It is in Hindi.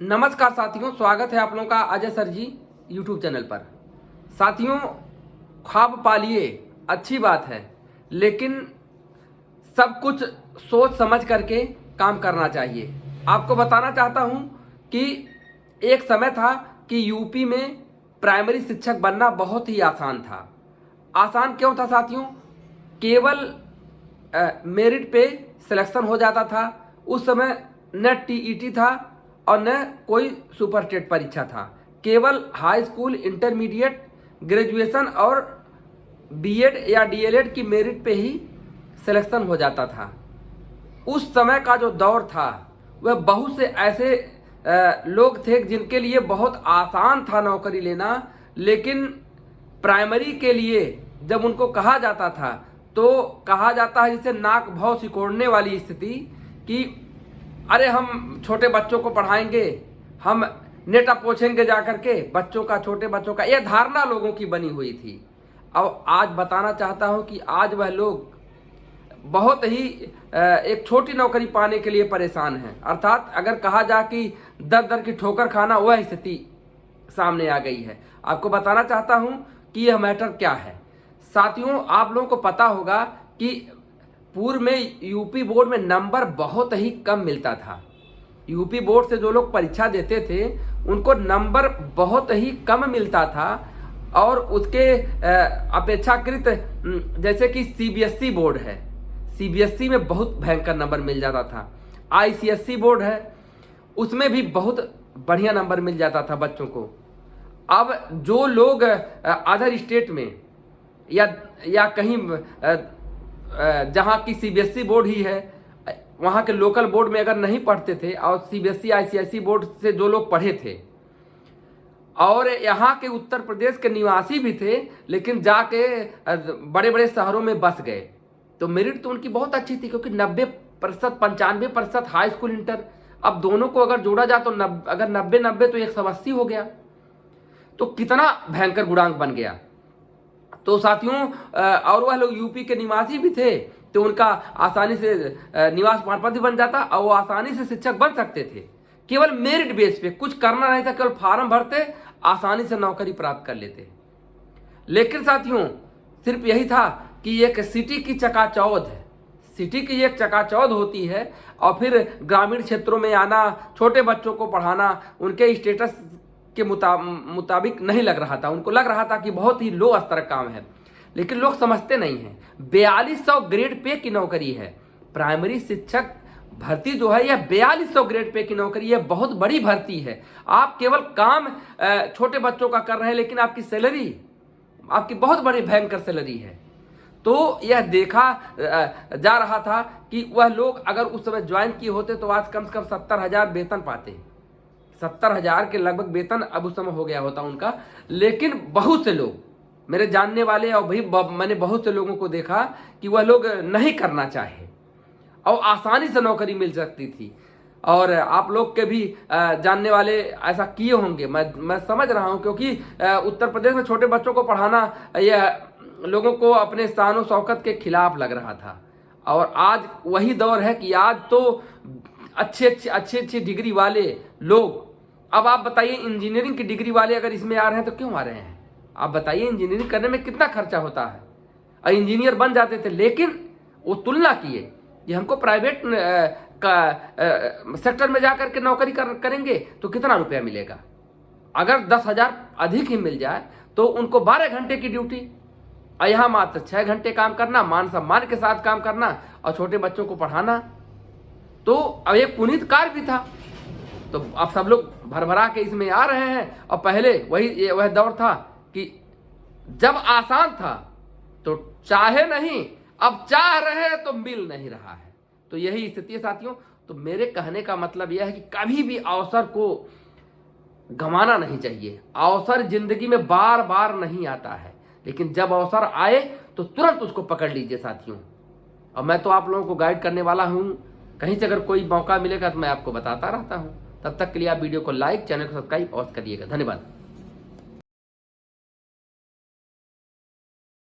नमस्कार साथियों, स्वागत है आप लोगों का अजय सर जी यूट्यूब चैनल पर। साथियों, ख्वाब पालिए अच्छी बात है, लेकिन सब कुछ सोच समझ करके काम करना चाहिए। आपको बताना चाहता हूं कि एक समय था कि यूपी में प्राइमरी शिक्षक बनना बहुत ही आसान था। आसान क्यों था साथियों? केवल मेरिट पे सिलेक्शन हो जाता था। उस समय न टीईटी था और न कोई सुपर टेट परीक्षा था। केवल हाई स्कूल, इंटरमीडिएट, ग्रेजुएशन और बीएड या डीएलएड की मेरिट पे ही सिलेक्शन हो जाता था। उस समय का जो दौर था वह बहुत से ऐसे लोग थे जिनके लिए बहुत आसान था नौकरी लेना, लेकिन प्राइमरी के लिए जब उनको कहा जाता था तो कहा जाता है जिसे नाक भाव सिकोड़ने वाली स्थिति कि अरे हम छोटे बच्चों को पढ़ाएंगे, हम नेटा पोछेंगे जाकर के बच्चों का, छोटे बच्चों का। यह धारणा लोगों की बनी हुई थी। अब आज बताना चाहता हूं कि आज वह लोग बहुत ही एक छोटी नौकरी पाने के लिए परेशान हैं। अर्थात अगर कहा जाए कि दर दर की ठोकर खाना, वह स्थिति सामने आ गई है। आपको बताना चाहता हूं कि यह मैटर क्या है। साथियों, आप लोगों को पता होगा कि पूर्व में यूपी बोर्ड में नंबर बहुत ही कम मिलता था। यूपी बोर्ड से जो लोग परीक्षा देते थे उनको नंबर बहुत ही कम मिलता था, और उसके अपेक्षाकृत जैसे कि सीबीएसई बोर्ड है, सीबीएसई में बहुत भयंकर नंबर मिल जाता था। आईसीएसई बोर्ड है, उसमें भी बहुत बढ़िया नंबर मिल जाता था बच्चों को। अब जो लोग अदर स्टेट में या कहीं जहाँ की सीबीएसई बोर्ड ही है, वहाँ के लोकल बोर्ड में अगर नहीं पढ़ते थे और सीबीएसई आईसीएसई बोर्ड से जो लोग पढ़े थे और यहाँ के उत्तर प्रदेश के निवासी भी थे, लेकिन जाके बड़े बड़े शहरों में बस गए, तो मेरिट तो उनकी बहुत अच्छी थी, क्योंकि 90%, 95% हाई स्कूल, इंटर। अब दोनों को अगर जोड़ा जाए तो अगर 90-90 तो 180 हो गया, तो कितना भयंकर गुणांक बन गया। तो साथियों, और वह लोग यूपी के निवासी भी थे, तो उनका आसानी से निवास प्रमाण पत्र बन जाता और वो आसानी से शिक्षक बन सकते थे। केवल मेरिट बेस पे, कुछ करना नहीं था, केवल फॉर्म भरते, आसानी से नौकरी प्राप्त कर लेते। लेकिन साथियों, सिर्फ यही था कि एक सिटी की चकाचौंध है, सिटी की एक चकाचौंध होती है, और फिर ग्रामीण क्षेत्रों में आना, छोटे बच्चों को पढ़ाना उनके स्टेटस के मुताबिक नहीं लग रहा था। उनको लग रहा था कि बहुत ही लो स्तर का काम है, लेकिन लोग समझते नहीं हैं। 4200 ग्रेड पे की नौकरी है। प्राइमरी शिक्षक भर्ती जो है यह 4200 ग्रेड पे की नौकरी है, बहुत बड़ी भर्ती है। आप केवल काम छोटे बच्चों का कर रहे हैं, लेकिन आपकी सैलरी, आपकी बहुत बड़ी भयंकर सैलरी है। तो यह देखा जा रहा था कि वह लोग अगर उस समय ज्वाइन किए होते तो आज कम से कम 70,000 वेतन पाते। 70,000 के लगभग वेतन अब उस समय हो गया होता उनका। लेकिन बहुत से लोग, मेरे जानने वाले, और भाई मैंने बहुत से लोगों को देखा कि वह लोग नहीं करना चाहे और आसानी से नौकरी मिल सकती थी। और आप लोग के भी जानने वाले ऐसा किए होंगे, मैं समझ रहा हूं, क्योंकि उत्तर प्रदेश में छोटे बच्चों को पढ़ाना यह लोगों को अपने शान शौकत के खिलाफ लग रहा था। और आज वही दौर है कि आज तो अच्छे डिग्री वाले लोग, अब आप बताइए, इंजीनियरिंग की डिग्री वाले अगर इसमें आ रहे हैं तो क्यों आ रहे हैं? आप बताइए, इंजीनियरिंग करने में कितना खर्चा होता है, और इंजीनियर बन जाते थे। लेकिन वो तुलना किए कि हमको प्राइवेट सेक्टर में जाकर के नौकरी करेंगे तो कितना रुपया मिलेगा। अगर 10,000 अधिक ही मिल जाए तो उनको 12 घंटे की ड्यूटी, और यहाँ मात्र 6 घंटे काम करना, मान सम्मान के साथ काम करना और छोटे बच्चों को पढ़ाना। तो अब एक पुनीत कार्य भी था। तो अब सब लोग भरभरा के इसमें आ रहे हैं, और पहले वह दौर था कि जब आसान था तो चाहे नहीं, अब चाह रहे तो मिल नहीं रहा है। तो यही स्थिति है साथियों। तो मेरे कहने का मतलब यह है कि कभी भी अवसर को गंवाना नहीं चाहिए। अवसर जिंदगी में बार बार नहीं आता है, लेकिन जब अवसर आए तो तुरंत उसको पकड़ लीजिए साथियों। और मैं तो आप लोगों को गाइड करने वाला हूं, कहीं से अगर कोई मौका मिलेगा तो मैं आपको बताता रहता हूं। तब तक के लिए आप वीडियो को लाइक, चैनल को सब्सक्राइब और करिएगा। धन्यवाद।